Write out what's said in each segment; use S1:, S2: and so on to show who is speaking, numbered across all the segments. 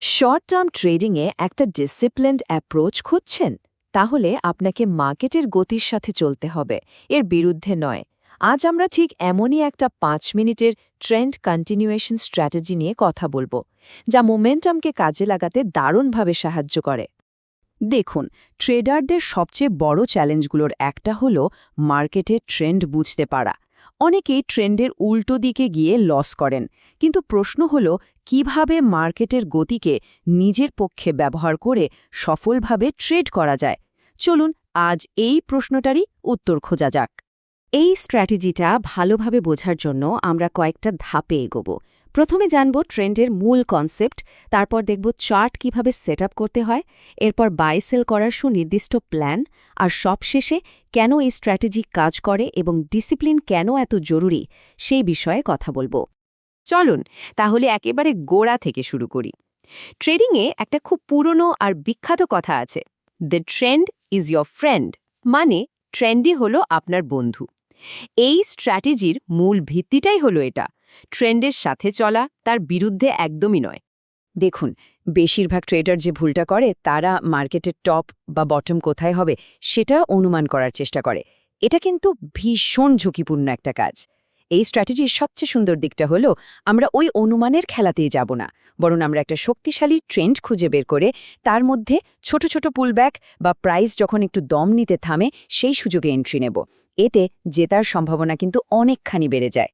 S1: Short term ট্রেডিংয়ে একটা disciplined approach খুঁজছেন? তাহলে আপনাকে মার্কেটের গতির সাথে চলতে হবে, এর বিরুদ্ধে নয়। আজ আমরা ঠিক এমনই একটা 5 মিনিটের ট্রেন্ড কন্টিনিউয়েশন স্ট্র্যাটেজি নিয়ে কথা বলবো, যা মোমেন্টামকে কাজে লাগাতে দারুণভাবে সাহায্য করে। দেখুন, ট্রেডারদের সবচেয়ে বড় চ্যালেঞ্জগুলোর একটা হলো মার্কেটের ট্রেন্ড বুঝতে পারা। অনেকেই ট্রেন্ডের উল্টো দিকে গিয়ে লস করেন, কিন্তু প্রশ্ন হলো কিভাবে মার্কেটের গতিকে নিজের পক্ষে ব্যবহার করে সফলভাবে ট্রেড করা যায়। চলুন আজ এই প্রশ্নটারই উত্তর খোঁজা যাক। এই স্ট্র্যাটেজিটা ভালোভাবে বোঝার জন্য আমরা কয়েকটা ধাপে এগোব। প্রথমে জানব ট্রেন্ডের মূল কনসেপ্ট, তারপর দেখব চার্ট কিভাবে সেট করতে হয়, এরপর বাই সেল করার সুনির্দিষ্ট প্ল্যান, আর সবশেষে কেন এই স্ট্র্যাটেজি কাজ করে এবং ডিসিপ্লিন কেন এত জরুরি সেই বিষয়ে কথা বলবো। চলুন তাহলে একেবারে গোড়া থেকে শুরু করি। ট্রেডিংয়ে একটা খুব পুরনো আর বিখ্যাত কথা আছে, the trend is your friend, মানে ট্রেন্ডই হলো আপনার বন্ধু। এই স্ট্র্যাটেজির মূল ভিত্তিটাই হলো এটা, ট্রেন্ডের সাথে চলা, তার বিরুদ্ধে একদমই নয়। দেখুন, বেশিরভাগ ট্রেডার যে ভুলটা করে তারা মার্কেটের টপ বা বটম কোথায় হবে সেটা অনুমান করার চেষ্টা করে। এটা কিন্তু ভীষণ ঝুঁকিপূর্ণ একটা কাজ। এই স্ট্র্যাটেজির সবচেয়ে সুন্দর দিকটা হলো আমরা ওই অনুমানের খেলাতেই যাব না, বরং আমরা একটা শক্তিশালী ট্রেন্ড খুঁজে বের করে তার মধ্যে ছোট ছোট পুলব্যাক বা প্রাইস যখন একটু দম নিতে থামে সেই সুযোগে এন্ট্রি নেব। এতে জেতার সম্ভাবনা কিন্তু অনেকখানি বেড়ে যায়।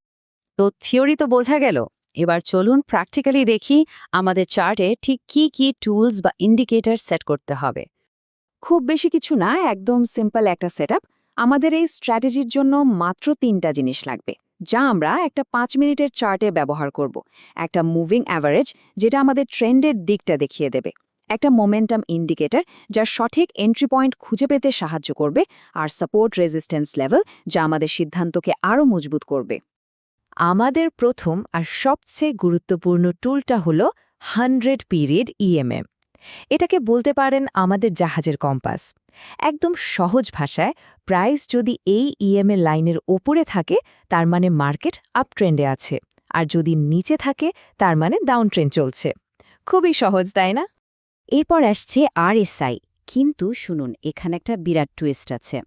S1: তো থিওরি তো বোঝা গেল, এবার চলুন প্র্যাকটিক্যালি দেখি আমাদের চার্টে ঠিক কি টুলস বা ইন্ডিকেটর সেট করতে হবে। খুব বেশি কিছু না, একদম সিম্পল একটা সেটআপ। আমাদের এই স্ট্র্যাটেজির জন্য মাত্র 3টা জিনিস লাগবে, যা আমরা একটা 5 মিনিটের চার্টে ব্যবহার করব। একটা মুভিং অ্যাভারেজ, যেটা আমাদের ট্রেন্ডের দিকটা দেখিয়ে দেবে। একটা মোমেন্টাম ইন্ডিকেটর, যা সঠিক এন্ট্রি পয়েন্ট খুঁজে পেতে সাহায্য করবে। আর সাপোর্ট রেজিস্ট্যান্স লেভেল, যা আমাদের সিদ্ধান্তকে আরও মজবুত করবে। আমাদের প্রথম আর সবচেয়ে গুরুত্বপূর্ণ টুলটা হলো 100 পিরিয়ড ইএমএম। এটাকে বলতে পারেন আমাদের জাহাজের কম্পাস। একদম সহজ ভাষায়, প্রাইস যদি এই ইএমএ লাইনের ওপরে থাকে তার মানে মার্কেট আপ ট্রেন্ডে আছে, আর যদি নিচে থাকে তার মানে ডাউন ট্রেন্ড চলছে। খুবই সহজ, তাই না? এরপর আসছে আরএসআই, কিন্তু শুনুন, এখানে একটা বিরাট টুইস্ট আছে।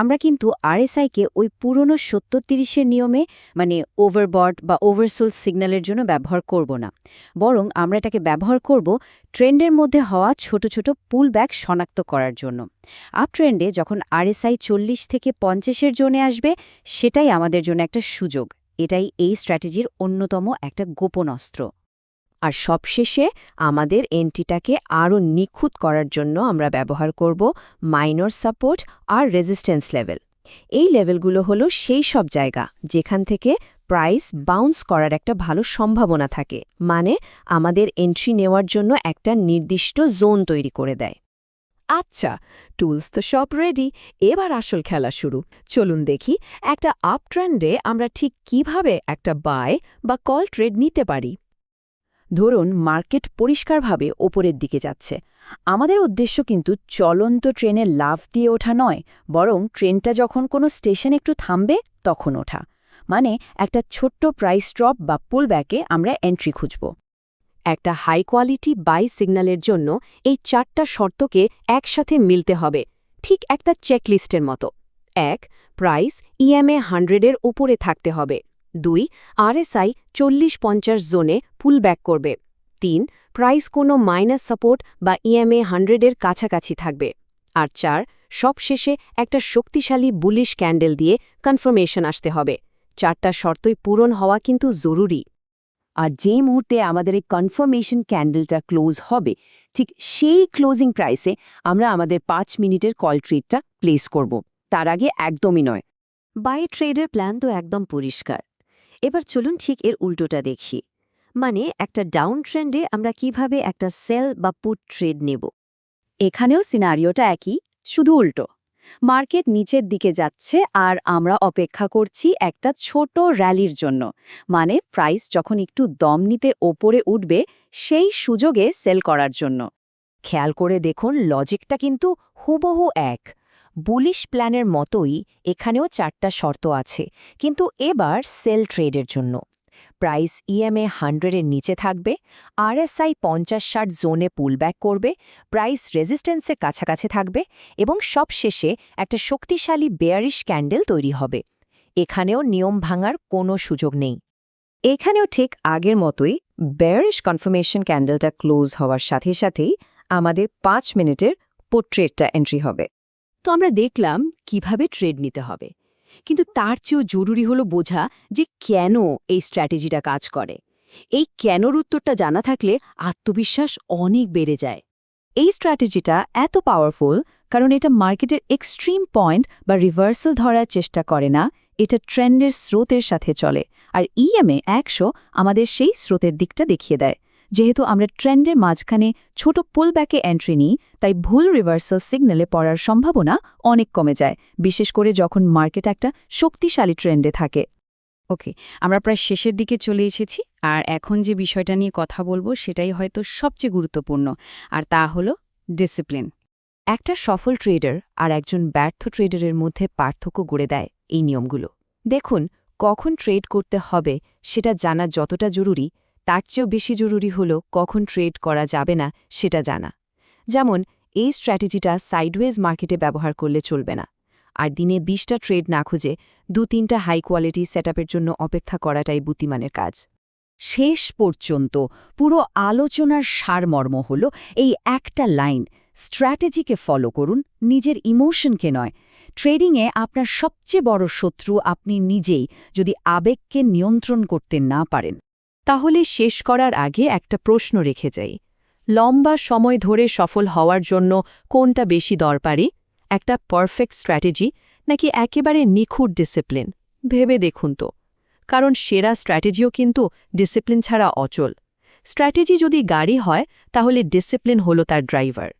S1: আমরা কিন্তু আরএসআইকে ওই পুরনো 70-30-এর নিয়মে, মানে ওভারবট বা ওভারসোল সিগন্যালের জন্য ব্যবহার করব না। বরং আমরা এটাকে ব্যবহার করব ট্রেন্ডের মধ্যে হওয়া ছোট ছোট পুলব্যাক শনাক্ত করার জন্য। আপ ট্রেন্ডে যখন আরএসআই 40 থেকে 50-এর জোনে আসবে, সেটাই আমাদের জন্য একটা সুযোগ। এটাই এই স্ট্র্যাটেজির অন্যতম একটা গোপন অস্ত্র। আর সবশেষে আমাদের এন্ট্রিটাকে আরও নিখুঁত করার জন্য আমরা ব্যবহার করব মাইনর সাপোর্ট আর রেজিস্ট্যান্স লেভেল। এই লেভেলগুলো হলো সেই সব জায়গা যেখান থেকে প্রাইস বাউন্স করার একটা ভালো সম্ভাবনা থাকে, মানে আমাদের এন্ট্রি নেওয়ার জন্য একটা নির্দিষ্ট জোন তৈরি করে দেয়। আচ্ছা, টুলস তো সব রেডি, এবার আসল খেলা শুরু। চলুন দেখি একটা আপ ট্রেন্ডে আমরা ঠিক কিভাবে একটা বাই বা কল ট্রেড নিতে পারি। ধরুন মার্কেট পরিষ্কারভাবে ওপরের দিকে যাচ্ছে। আমাদের উদ্দেশ্য কিন্তু চলন্ত ট্রেনে লাফ দিয়ে ওঠা নয়, বরং ট্রেনটা যখন কোনো স্টেশন একটু থামবে তখন ওঠা। মানে একটা ছোট্ট প্রাইস ড্রপ বা পুলব্যাকে আমরা এন্ট্রি খুঁজব। একটা হাই কোয়ালিটি বাই সিগন্যালের জন্য এই 4টা শর্তকে একসাথে মিলতে হবে, ঠিক একটা চেকলিস্টের মতো। 1. প্রাইস ইএমএ 100-এর উপরে থাকতে হবে। 2. আরএসআই 40-50 জোনে পুলব্যাক করবে। 3. প্রাইস কোনো মাইনাস সাপোর্ট বা ইএমএ 100-এর কাছাকাছি থাকবে। আর 4. সবশেষে একটা শক্তিশালী বুলিশ ক্যান্ডেল দিয়ে কনফার্মেশন আসতে হবে। 4টা শর্তই পূরণ হওয়া কিন্তু জরুরি। আর যেই মুহূর্তে আমাদের এই কনফার্মেশন ক্যান্ডেলটা ক্লোজ হবে, ঠিক সেই ক্লোজিং প্রাইসে আমরা আমাদের 5 মিনিটের কল ট্রেডটা প্লেস করব। তার আগে একদমই নয়। বাই ট্রেডের প্ল্যান তো একদম পরিষ্কার। এবার চলুন ঠিক এর উল্টোটা দেখি, মানে একটা ডাউন ট্রেন্ডে আমরা কিভাবে একটা সেল বা পুট ট্রেড নেব। এখানেও সিনারিওটা একই, শুধু উল্টো। মার্কেট নিচের দিকে যাচ্ছে আর আমরা অপেক্ষা করছি একটা ছোট র্যালির জন্য, মানে প্রাইস যখন একটু দম নিতে ওপরে উঠবে সেই সুযোগে সেল করার জন্য। খেয়াল করে দেখুন, লজিকটা কিন্তু হুবহু এক। বুলিশ প্ল্যানের মতোই এখানেও 4টা শর্ত আছে, কিন্তু এবার সেল ট্রেডের জন্য। প্রাইস ইএমএ 100-এর নিচে থাকবে, আরএসআই 50-60 জোনে পুলব্যাক করবে, প্রাইস রেজিস্ট্যান্সের কাছাকাছি থাকবে এবং সবশেষে একটা শক্তিশালী বেয়ারিশ ক্যান্ডেল তৈরি হবে। এখানেও নিয়ম ভাঙার কোনো সুযোগ নেই। এখানেও ঠিক আগের মতোই বেয়ারিশ কনফার্মেশন ক্যান্ডেলটা ক্লোজ হওয়ার সাথে সাথেই আমাদের 5 মিনিটের পোর্ট্রেটটা এন্ট্রি হবে। তো আমরা দেখলাম কিভাবে ট্রেড নিতে হবে, কিন্তু তার চেয়েও জরুরি হলো বোঝা যে কেন এই স্ট্র্যাটেজিটা কাজ করে। এই কেনর উত্তরটা জানা থাকলে আত্মবিশ্বাস অনেক বেড়ে যায়। এই স্ট্র্যাটেজিটা এত পাওয়ারফুল কারণ এটা মার্কেটের এক্সট্রিম পয়েন্ট বা রিভার্সাল ধরার চেষ্টা করে না, এটা ট্রেন্ডের স্রোতের সাথে চলে। আর ইএমএ 100 আমাদের সেই স্রোতের দিকটা দেখিয়ে দেয়। যেহেতু আমরা ট্রেন্ডের মাঝখানে ছোট পুলব্যাকে এন্ট্রি নিই, তাই ভুল রিভার্সাল সিগন্যালে পড়ার সম্ভাবনা অনেক কমে যায়, বিশেষ করে যখন মার্কেট একটা শক্তিশালী ট্রেন্ডে থাকে। ওকে, আমরা প্রায় শেষের দিকে চলে এসেছি, আর এখন যে বিষয়টা নিয়ে কথা বলবো সেটাই হয়তো সবচেয়ে গুরুত্বপূর্ণ, আর তা হলো ডিসিপ্লিন। একটা সফল ট্রেডার আর একজন ব্যর্থ ট্রেডারের মধ্যে পার্থক্য গড়ে দেয় এই নিয়মগুলো। দেখুন, কখন ট্রেড করতে হবে সেটা জানা যতটা জরুরি, তার চেয়েও বেশি জরুরি হলো কখন ট্রেড করা যাবে না সেটা জানা। যেমন এই স্ট্র্যাটেজিটা সাইডওয়েজ মার্কেটে ব্যবহার করলে চলবে না, আর দিনে 20টা ট্রেড না খুঁজে 2-3টা হাই কোয়ালিটি সেটআপের জন্য অপেক্ষা করাটাই বুদ্ধিমানের কাজ। শেষ পর্যন্ত পুরো আলোচনার সারমর্ম হল এই একটা লাইন: স্ট্র্যাটেজিকে ফলো করুন, নিজের ইমোশনকে নয়। ট্রেডিংয়ে আপনার সবচেয়ে বড় শত্রু আপনি নিজেই, যদি আবেগকে নিয়ন্ত্রণ করতে না পারেন। তাহলে শেষ করার আগে একটা প্রশ্ন রেখে যাই, লম্বা সময় ধরে সফল হওয়ার জন্য কোনটা বেশি দরকারি, একটা পারফেক্ট স্ট্র্যাটেজি নাকি একেবারে নিখুঁত ডিসিপ্লিন? ভেবে দেখুন তো, কারণ সেরা স্ট্র্যাটেজিও কিন্তু ডিসিপ্লিন ছাড়া অচল। স্ট্র্যাটেজি যদি গাড়ি হয়, তাহলে ডিসিপ্লিন হলো তার ড্রাইভার।